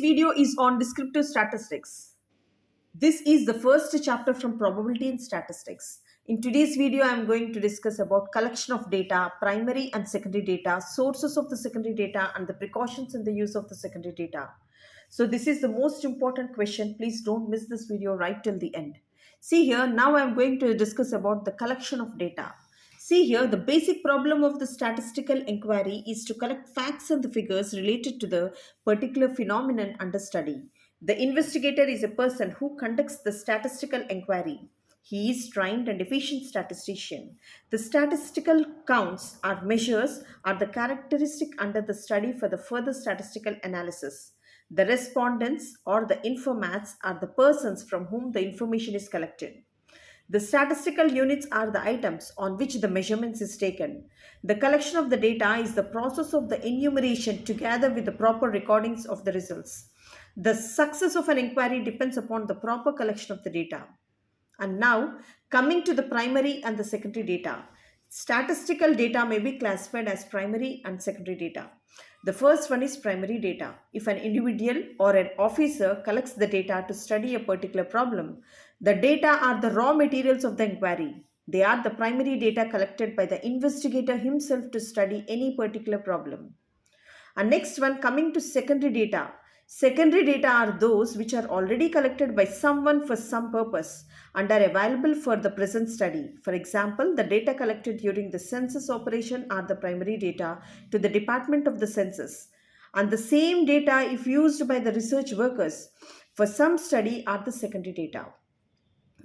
video is on descriptive statistics. This is the first chapter from probability and statistics. In today's video, I am going to discuss about collection of data, primary and secondary data, sources of the secondary data, and the precautions in the use of the secondary data. So this is the most important question. Please don't miss this video right till the end. See here, now I am going to discuss about the collection of data. See here, the basic problem of the statistical inquiry is to collect facts and the figures related to the particular phenomenon under study. The investigator is a person who conducts the statistical inquiry. He is trained and efficient statistician. The statistical counts or measures are the characteristic under the study for the further statistical analysis. The respondents or the informats are the persons from whom the information is collected. The statistical units are the items on which the measurements is taken. The collection of the data is the process of the enumeration together with the proper recordings of the results. The success of an inquiry depends upon the proper collection of the data. And now, coming to the primary and the secondary data. Statistical data may be classified as primary and secondary data. The first one is primary data. If an individual or an officer collects the data to study a particular problem, the data are the raw materials of the inquiry. They are the primary data collected by the investigator himself to study any particular problem. And next one, coming to secondary data. Secondary data are those which are already collected by someone for some purpose and are available for the present study. For example, the data collected during the census operation are the primary data to the Department of the Census. And the same data, if used by the research workers for some study, are the secondary data.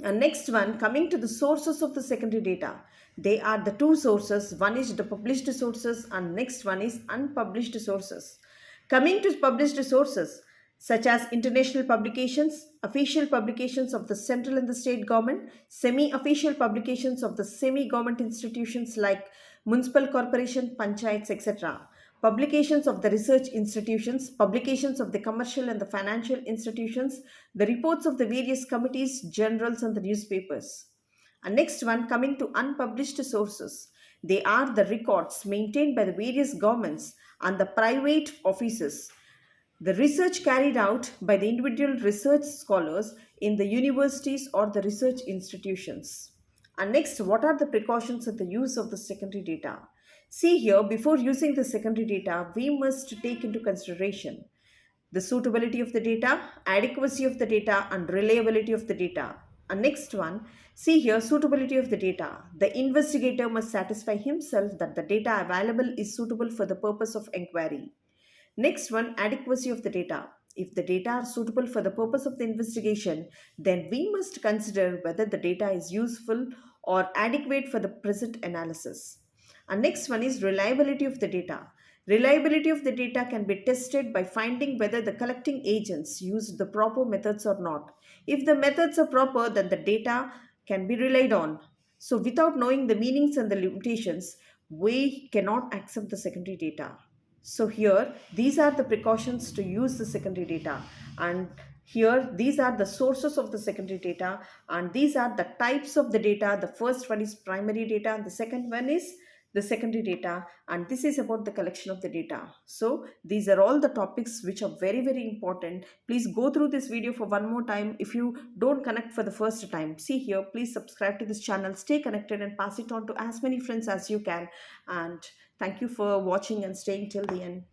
And next one, coming to the sources of the secondary data. They are the two sources. One is the published sources and next one is unpublished sources. Coming to published sources such as international publications, official publications of the central and the state government, semi-official publications of the semi-government institutions like municipal corporation, panchayats, etc. Publications of the research institutions, publications of the commercial and the financial institutions, the reports of the various committees, journals, and the newspapers. And next one, coming to unpublished sources. They are the records maintained by the various governments and the private offices. The research carried out by the individual research scholars in the universities or the research institutions. And next, what are the precautions of the use of the secondary data? See here, before using the secondary data, we must take into consideration the suitability of the data, adequacy of the data, and reliability of the data. And next one, see here, suitability of the data. The investigator must satisfy himself that the data available is suitable for the purpose of inquiry. Next one, adequacy of the data. If the data are suitable for the purpose of the investigation, then we must consider whether the data is useful or adequate for the present analysis. And next one is reliability of the data. Reliability of the data can be tested by finding whether the collecting agents used the proper methods or not. If the methods are proper, then the data can be relied on. So without knowing the meanings and the limitations, we cannot accept the secondary data. So here, these are the precautions to use the secondary data. And here, these are the sources of the secondary data. And these are the types of the data. The first one is primary data and the second one is the secondary data, and this is about the collection of the data. So these are all the topics which are very, very important. Please go through this video for one more time. If you don't connect for the first time, see here, please subscribe to this channel, stay connected and pass it on to as many friends as you can. And thank you for watching and staying till the end.